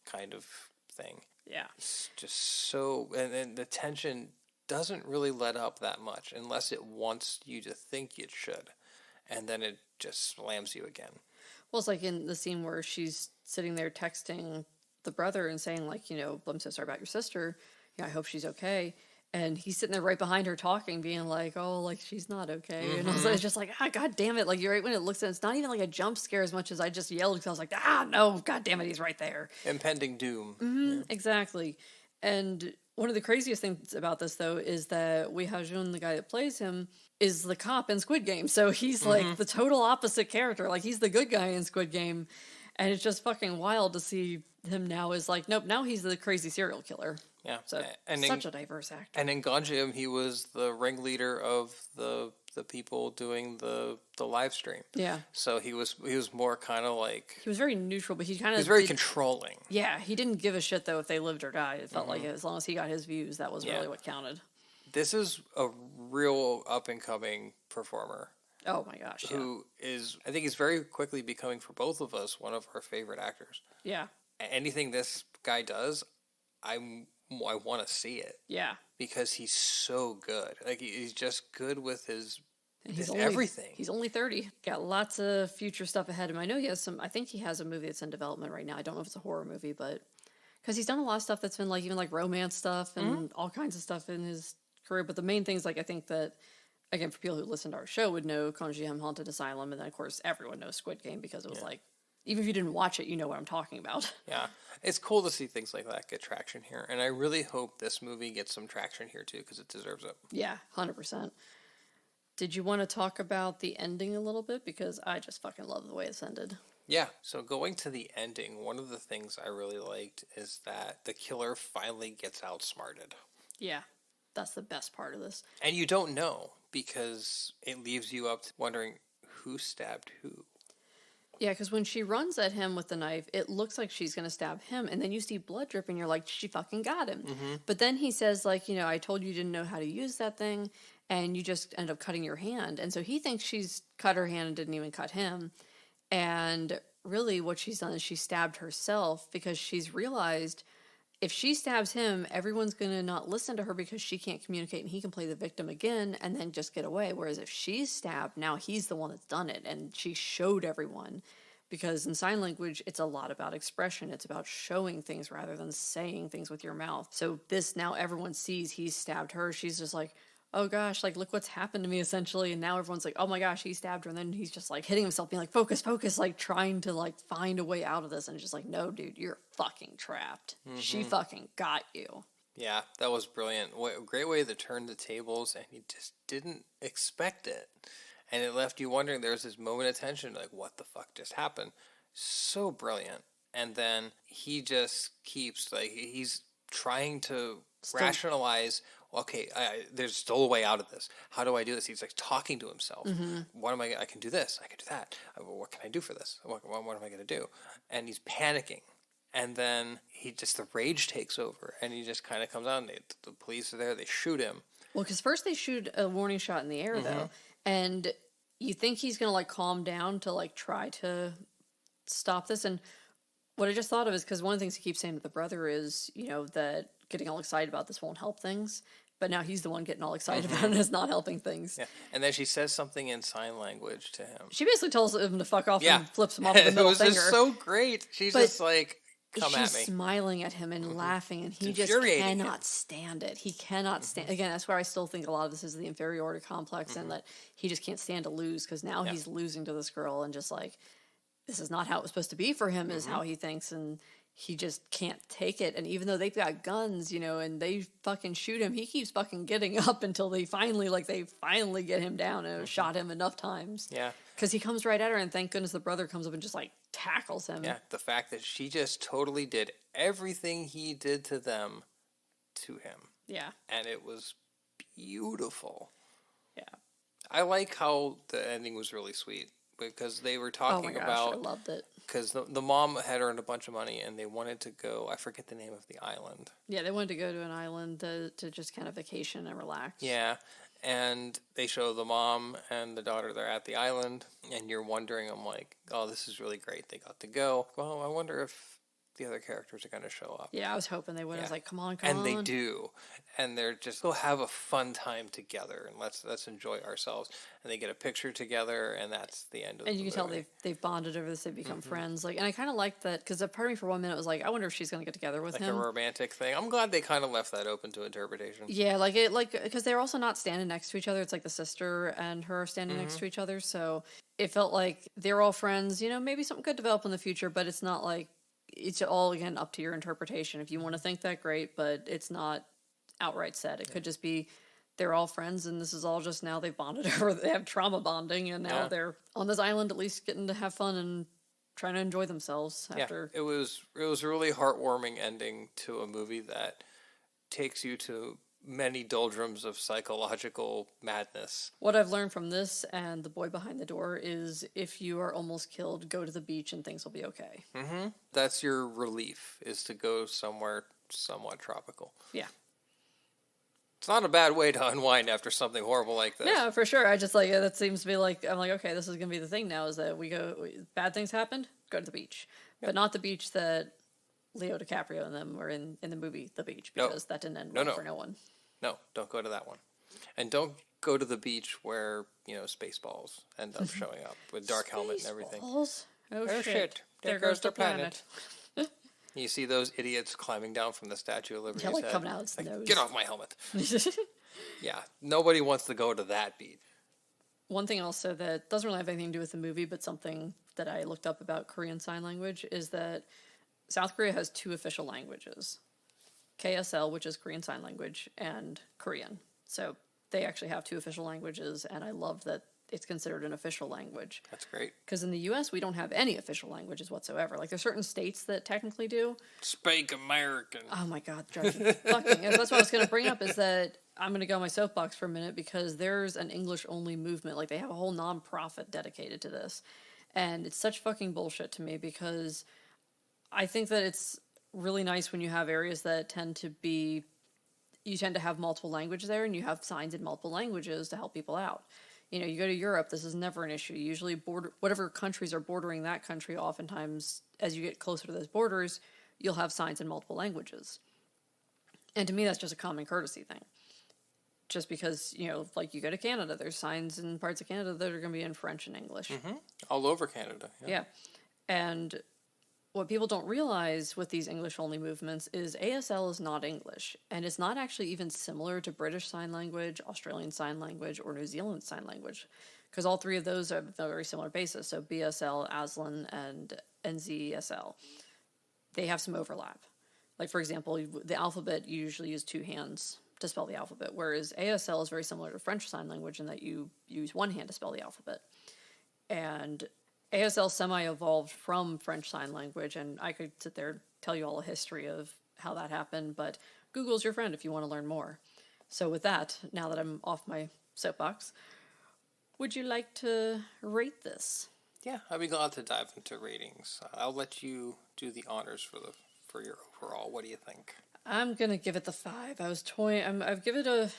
kind of thing. Yeah. It's just so, and the tension doesn't really let up that much unless it wants you to think it should. And then it just slams you again. Well, it's like in the scene where she's sitting there texting the brother and saying, like, I'm so sorry about your sister. I hope she's okay. And he's sitting there right behind her talking, being like, oh, like, she's not okay. Mm-hmm. And I was just like, God damn it. Like, you're right when it looks at it, it's not even like a jump scare as much as I just yelled because I was like, no, God damn it, he's right there. Impending doom. Mm-hmm, yeah. Exactly. And one of the craziest things about this, though, is that Wei Ha-jun, the guy that plays him, is the cop in Squid Game. So he's like the total opposite character. Like, he's the good guy in Squid Game. And it's just fucking wild to see him now as like, nope, now he's the crazy serial killer. Yeah. So such a diverse actor. And in Ganjam, he was the ringleader of the people doing the live stream. Yeah. So he was more kind of like, he was very neutral, but he was very controlling. Yeah, he didn't give a shit though if they lived or died. It felt like as long as he got his views, that was really what counted. This is a real up and coming performer. Oh my gosh. Who is, I think he's very quickly becoming, for both of us, one of our favorite actors. Yeah. Anything this guy does, I want to see it. Yeah. Because he's so good. Like, he's just good with his everything. He's only 30. Got lots of future stuff ahead of him. I know he has I think he has a movie that's in development right now. I don't know if it's a horror movie, but because he's done a lot of stuff that's been like, even like romance stuff and all kinds of stuff in his career. But the main things, like, I think that, again, for people who listen to our show would know Conjiem Haunted Asylum, and then of course everyone knows Squid Game because it was like, even if you didn't watch it, you know what I'm talking about. Yeah. It's cool to see things like that get traction here. And I really hope this movie gets some traction here too, because it deserves it. Yeah, 100%. Did you want to talk about the ending a little bit? Because I just fucking love the way it's ended. Yeah. So going to the ending, one of the things I really liked is that the killer finally gets outsmarted. Yeah. That's the best part of this. And you don't know, because it leaves you up to wondering who stabbed who. Yeah, because when she runs at him with the knife, it looks like she's going to stab him, and then you see blood dripping, you're like, she fucking got him. Mm-hmm. But then he says, like, I told you didn't know how to use that thing, and you just end up cutting your hand. And so he thinks she's cut her hand and didn't even cut him. And really what she's done is she stabbed herself, because she's realized if she stabs him, everyone's going to not listen to her because she can't communicate, and he can play the victim again and then just get away. Whereas if she's stabbed, now he's the one that's done it, and she showed everyone. Because in sign language, it's a lot about expression. It's about showing things rather than saying things with your mouth. So this, now everyone sees he's stabbed her. She's just like, oh gosh, like, look what's happened to me, essentially. And now everyone's like, oh my gosh, he stabbed her. And then he's just like hitting himself, being like, focus, like trying to like find a way out of this. And it's just like, no, dude, you're fucking trapped. Mm-hmm. She fucking got you. Yeah, that was brilliant. Great way to turn the tables, and you just didn't expect it. And it left you wondering, there was this moment of tension, like, what the fuck just happened? So brilliant. And then he just keeps, like, he's trying to rationalize, okay, there's still a way out of this. How do I do this? He's like talking to himself. I can do this. I can do that. What can I do for this? What am I going to do? And he's panicking. And then the rage takes over, and he just kind of comes out, and the police are there. They shoot him. Well, because first they shoot a warning shot in the air, though, and you think he's going to, like, calm down to, like, try to stop this. And what I just thought of is, because one of the things he keeps saying to the brother is, you know, that getting all excited about this won't help things. But now he's the one getting all excited about it and is not helping things. Yeah. And then she says something in sign language to him. She basically tells him to fuck off and flips him off with the middle finger. It was just so great. She's just like, come at me. She's smiling at him and laughing, and he just cannot stand it. He cannot stand. Again, that's where I still think a lot of this is the inferiority complex, and that he just can't stand to lose, because now he's losing to this girl, and just like, this is not how it was supposed to be for him, is how he thinks, and he just can't take it. And even though they've got guns, you know, and they fucking shoot him, he keeps fucking getting up until they finally get him down and shot him enough times. Yeah. Because he comes right at her, and thank goodness the brother comes up and just, like, tackles him. Yeah, the fact that she just totally did everything he did to them to him. Yeah. And it was beautiful. Yeah. I like how the ending was really sweet, because they were talking about... I loved it. Because the mom had earned a bunch of money, and they wanted to go... I forget the name of the island. Yeah, they wanted to go to an island to just kind of vacation and relax. Yeah, and they show the mom and the daughter, they're at the island, and you're wondering, I'm like, oh, this is really great. They got to go. Well, I wonder if the other characters are going to show up. Yeah, I was hoping they would. I was like, come on. And they do. And they're just, go have a fun time together, and let's enjoy ourselves. And they get a picture together, and that's the end of the movie. And you can tell they've bonded over this. They've become friends. Like, and I kind of liked that, because a part of me for 1 minute was like, I wonder if she's going to get together with him. Like a romantic thing. I'm glad they kind of left that open to interpretation. Yeah, because they're also not standing next to each other. It's like the sister and her are standing next to each other. So it felt like they're all friends. You know, maybe something could develop in the future, but it's not like, it's all, again, up to your interpretation. If you want to think that, great, but it's not outright said. It could just be they're all friends, and this is all just now they've bonded over, they have trauma bonding, and now they're on this island at least getting to have fun and trying to enjoy themselves after. Yeah, it was a really heartwarming ending to a movie that takes you to many doldrums of psychological madness. What I've learned from this and The Boy Behind the Door is, if you are almost killed, go to the beach and things will be okay. Mm-hmm. That's your relief, is to go somewhere somewhat tropical. Yeah. It's not a bad way to unwind after something horrible like this. Yeah, for sure. I just like, that seems to be like, I'm like, okay, this is going to be the thing now, is that bad things happened, go to the beach. Yep. But not the beach that Leo DiCaprio and them were in the movie The Beach, because that didn't end well for no one. No, don't go to that one. And don't go to the beach where, Spaceballs end up showing up with dark helmet and everything. Spaceballs? Oh, shit. There goes the planet. You see those idiots climbing down from the Statue of Liberty's head. Like coming out its nose. Get off my helmet. Yeah, nobody wants to go to that beach. One thing also that doesn't really have anything to do with the movie, but something that I looked up about Korean Sign Language, is that South Korea has 2 official languages. KSL, which is Korean Sign Language, and Korean. So they actually have 2 official languages, and I love that it's considered an official language. That's great. Because in the U.S., we don't have any official languages whatsoever. Like, there's certain states that technically do. Speak American. Oh my God, fucking. That's what I was going to bring up, is that I'm going to go on my soapbox for a minute, because there's an English-only movement. Like, they have a whole nonprofit dedicated to this. And it's such fucking bullshit to me, because I think that it's really nice when you have areas that tend to have multiple languages there, and you have signs in multiple languages to help people out. You go to Europe, this is never an issue. Usually whatever countries are bordering that country, oftentimes as you get closer to those borders, you'll have signs in multiple languages. And to me, that's just a common courtesy thing. Just because, like you go to Canada, there's signs in parts of Canada that are going to be in French and English. Mm-hmm. All over Canada. Yeah. And what people don't realize with these English-only movements is ASL is not English, and it's not actually even similar to British Sign Language, Australian Sign Language, or New Zealand Sign Language, because all 3 of those have a very similar basis. So BSL, ASLN, and NZSL, they have some overlap. Like, for example, the alphabet, you usually use 2 hands to spell the alphabet, whereas ASL is very similar to French Sign Language in that you use 1 hand to spell the alphabet. And ASL semi-evolved from French Sign Language, and I could sit there and tell you all a history of how that happened, but Google's your friend if you want to learn more. So with that, now that I'm off my soapbox, would you like to rate this? Yeah, I'd be glad to dive into ratings. I'll let you do the honors for your overall. What do you think? I'm gonna give it the 5. I was toying. I've given it a.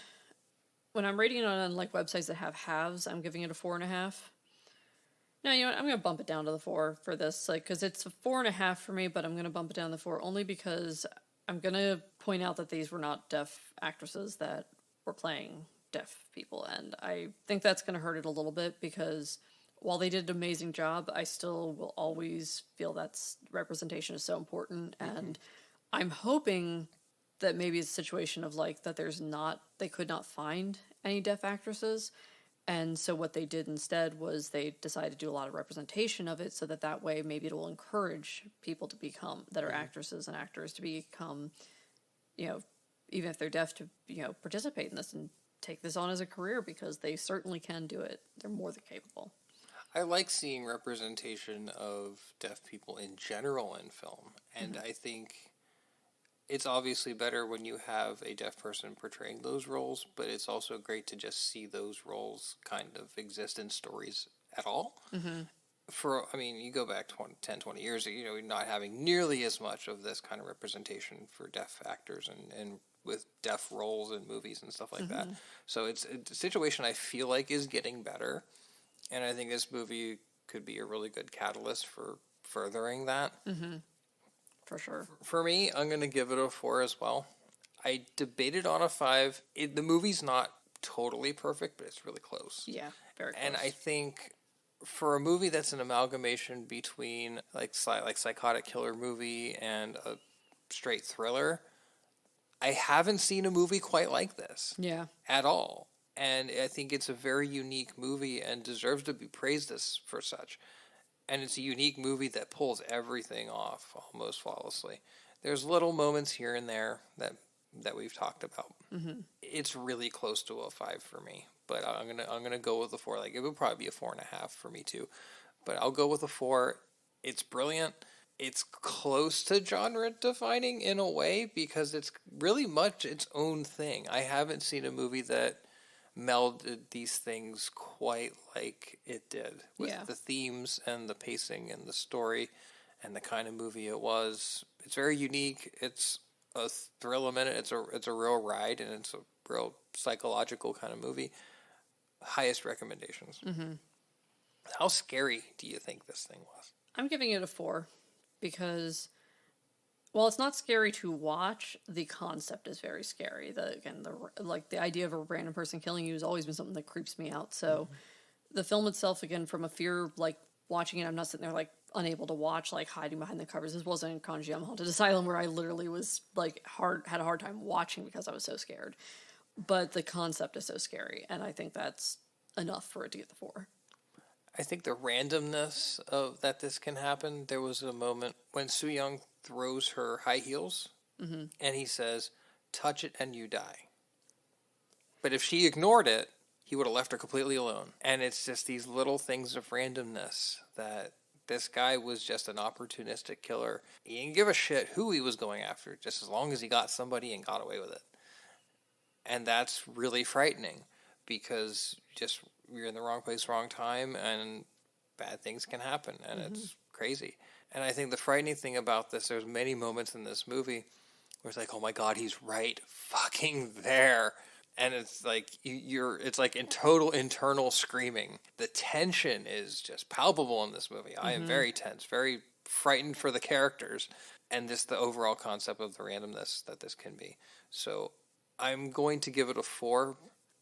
When I'm rating it on like websites that have halves, I'm giving it a 4.5. No, you know what? I'm gonna bump it down to the 4 for this, like, because it's a 4.5 for me, but I'm gonna bump it down to 4 only because I'm gonna point out that these were not deaf actresses that were playing deaf people, and I think that's gonna hurt it a little bit because while they did an amazing job, I still will always feel that's representation is so important, and I'm hoping that maybe it's a situation of like that they could not find any deaf actresses. And so what they did instead was they decided to do a lot of representation of it so that way maybe it will encourage people to become, that are actresses and actors to become, even if they're deaf, to, participate in this and take this on as a career because they certainly can do it. They're more than capable. I like seeing representation of deaf people in general in film. And I think it's obviously better when you have a deaf person portraying those roles, but it's also great to just see those roles kind of exist in stories at all. You go back 10, 20 years, not having nearly as much of this kind of representation for deaf actors and with deaf roles in movies and stuff like that. So it's a situation I feel like is getting better, and I think this movie could be a really good catalyst for furthering that. For sure. For me, I'm going to give it a 4 as well. I debated on a 5. The movie's not totally perfect, but it's really close. Yeah, very close. And I think for a movie that's an amalgamation between like psychotic killer movie and a straight thriller, I haven't seen a movie quite like this. Yeah. At all. And I think it's a very unique movie and deserves to be praised for such. And it's a unique movie that pulls everything off almost flawlessly. There's little moments here and there that we've talked about. It's really close to a 5 for me, but I'm gonna go with a 4. Like, it would probably be a 4.5 for me too, but I'll go with a 4. It's brilliant. It's close to genre defining in a way because it's really much its own thing. I haven't seen a movie that melded these things quite like it did with the themes and the pacing and the story and the kind of movie it was. It's very unique. It's a thrill a minute. It's a real ride, and it's a real psychological kind of movie. Highest recommendations. How scary do you think this thing was? I'm giving it a 4 because while it's not scary to watch, the concept is very scary. The idea of a random person killing you has always been something that creeps me out. So the film itself, again, from a fear, like watching it, I'm not sitting there like unable to watch, like hiding behind the covers. This wasn't Kanjiam Haunted Asylum where I literally was like had a hard time watching because I was so scared. But the concept is so scary, and I think that's enough for it to get the 4. I think the randomness of that this can happen. There was a moment when Soo Young throws her high heels, and he says, "Touch it and you die." But if she ignored it, he would have left her completely alone. And it's just these little things of randomness that this guy was just an opportunistic killer. He didn't give a shit who he was going after, just as long as he got somebody and got away with it. And that's really frightening because you're in the wrong place, wrong time, and bad things can happen, and it's crazy. And I think the frightening thing about this, there's many moments in this movie where it's like, oh my God, he's right fucking there. And it's like, it's like in total internal screaming. The tension is just palpable in this movie. I am very tense, very frightened for the characters, and the overall concept of the randomness that this can be. So I'm going to give it a 4.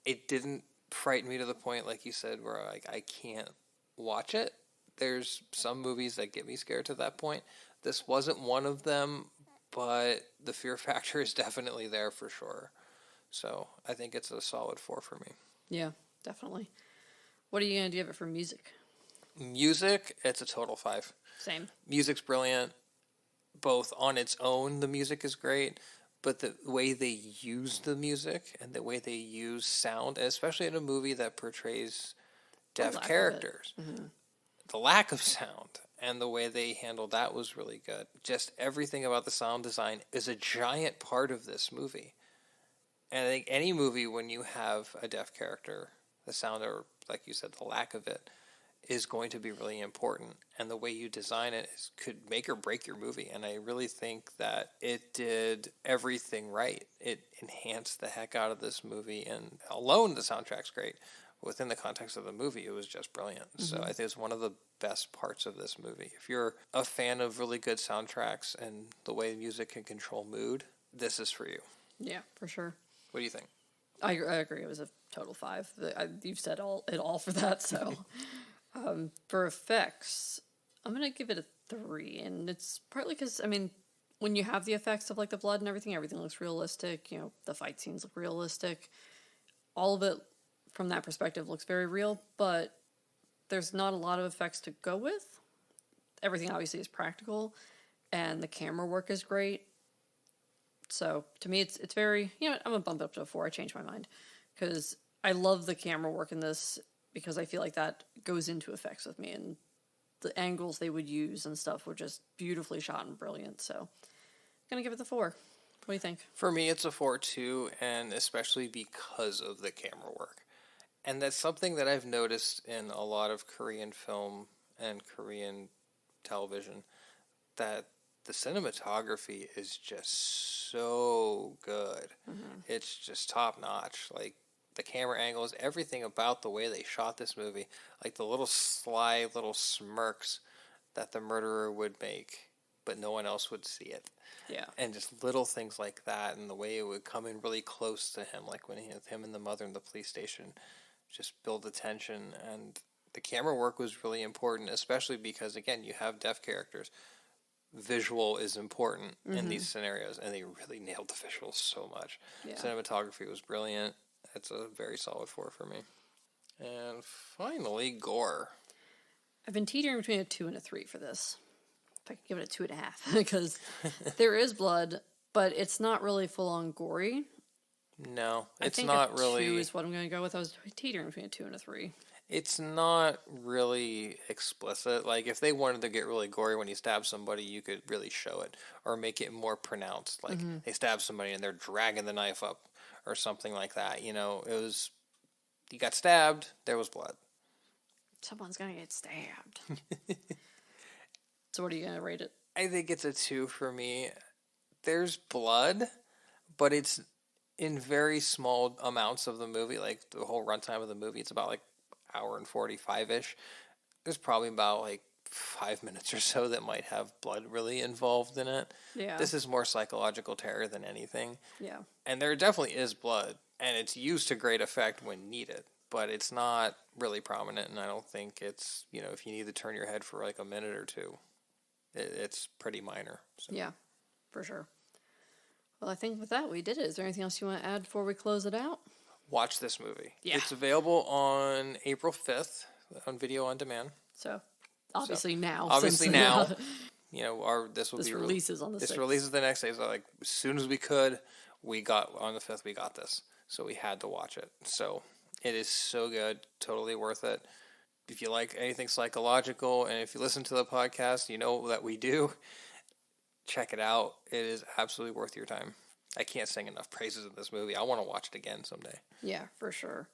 It didn't frighten me to the point, like you said, where I can't watch it. There's some movies that get me scared to that point. This wasn't one of them, but the fear factor is definitely there for sure. So I think it's a solid 4 for me. Yeah, definitely. What are you going to give it for music? Music, it's a total 5. Same. Music's brilliant. Both on its own, the music is great, but the way they use the music and the way they use sound, and especially in a movie that portrays deaf characters, the lack of sound and the way they handled that was really good. Just everything about the sound design is a giant part of this movie. And I think any movie, when you have a deaf character, the sound, or like you said, the lack of it, is going to be really important. And the way you design it could make or break your movie. And I really think that it did everything right. It enhanced the heck out of this movie. And alone, the soundtrack's great. Within the context of the movie, it was just brilliant. Mm-hmm. So I think it's one of the best parts of this movie. If you're a fan of really good soundtracks and the way music can control mood, this is for you. Yeah, for sure. What do you think? I agree. It was a total 5. You've said it all for that. So for effects, I'm going to give it a 3. And it's partly because, I mean, when you have the effects of like the blood and everything looks realistic. You know, the fight scenes look realistic. All of it from that perspective looks very real, but there's not a lot of effects to go with. Everything obviously is practical, and the camera work is great. So to me, it's very, you know, I'm going to bump it up to a 4. I changed my mind because I love the camera work in this because I feel like that goes into effects with me, and the angles they would use and stuff were just beautifully shot and brilliant. So I'm going to give it the 4. What do you think? For me, it's a 4 too, and especially because of the camera work. And that's something that I've noticed in a lot of Korean film and Korean television, that the cinematography is just so good. Mm-hmm. It's just top notch. Like the camera angles, everything about the way they shot this movie, like the little sly little smirks that the murderer would make, but no one else would see it. Yeah. And just little things like that, and the way it would come in really close to him, like when him and the mother in the police station, just build the tension. And the camera work was really important, especially because, again, you have deaf characters. Visual is important in these scenarios, and they really nailed the visuals so much. Yeah. Cinematography was brilliant. It's a very solid 4 for me. And finally, gore. I've been teetering between a 2 and a 3 for this. If I could give it a 2.5, because there is blood, but it's not really full-on gory. No, it's not not really. I think a 2 is what I'm going to go with. I was teetering between a 2 and a 3. It's not really explicit. Like, if they wanted to get really gory when you stab somebody, you could really show it or make it more pronounced. Like, they stab somebody and they're dragging the knife up or something like that. You know, it was, you got stabbed, there was blood. Someone's going to get stabbed. So what are you going to rate it? I think it's a 2 for me. There's blood, but it's in very small amounts of the movie. Like, the whole runtime of the movie, it's about like hour and 45-ish. There's probably about like 5 minutes or so that might have blood really involved in it. Yeah. This is more psychological terror than anything. Yeah. And there definitely is blood, and it's used to great effect when needed, but it's not really prominent, and I don't think it's, you know, if you need to turn your head for like a minute or two, it's pretty minor. So. Yeah, for sure. Well, I think with that, we did it. Is there anything else you want to add before we close it out? Watch this movie. Yeah. It's available on April 5th on video on demand. So, obviously now. Obviously now. You know, this releases on the 6th. This releases the next day. So, like, as soon as we could, on the 5th, we got this. So, we had to watch it. So, it is so good. Totally worth it. If you like anything psychological, and if you listen to the podcast, you know that we do, check it out. It is absolutely worth your time. I can't sing enough praises of this movie. I want to watch it again someday. Yeah, for sure.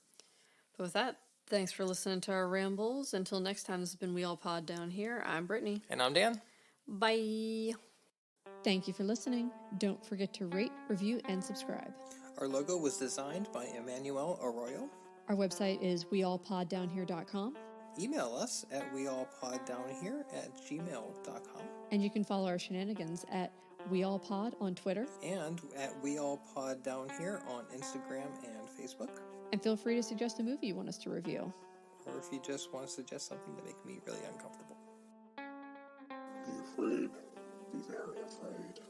But with that, thanks for listening to our rambles. Until next time, this has been We All Pod Down Here. I'm Brittany. And I'm Dan. Bye. Thank you for listening. Don't forget to rate, review, and subscribe. Our logo was designed by Emmanuel Arroyo. Our website is weallpoddownhere.com. Email us at weallpoddownhere@gmail.com. And you can follow our shenanigans at weallpod on Twitter. And at weallpoddownhere on Instagram and Facebook. And feel free to suggest a movie you want us to review. Or if you just want to suggest something to make me really uncomfortable. Be afraid. Be very afraid.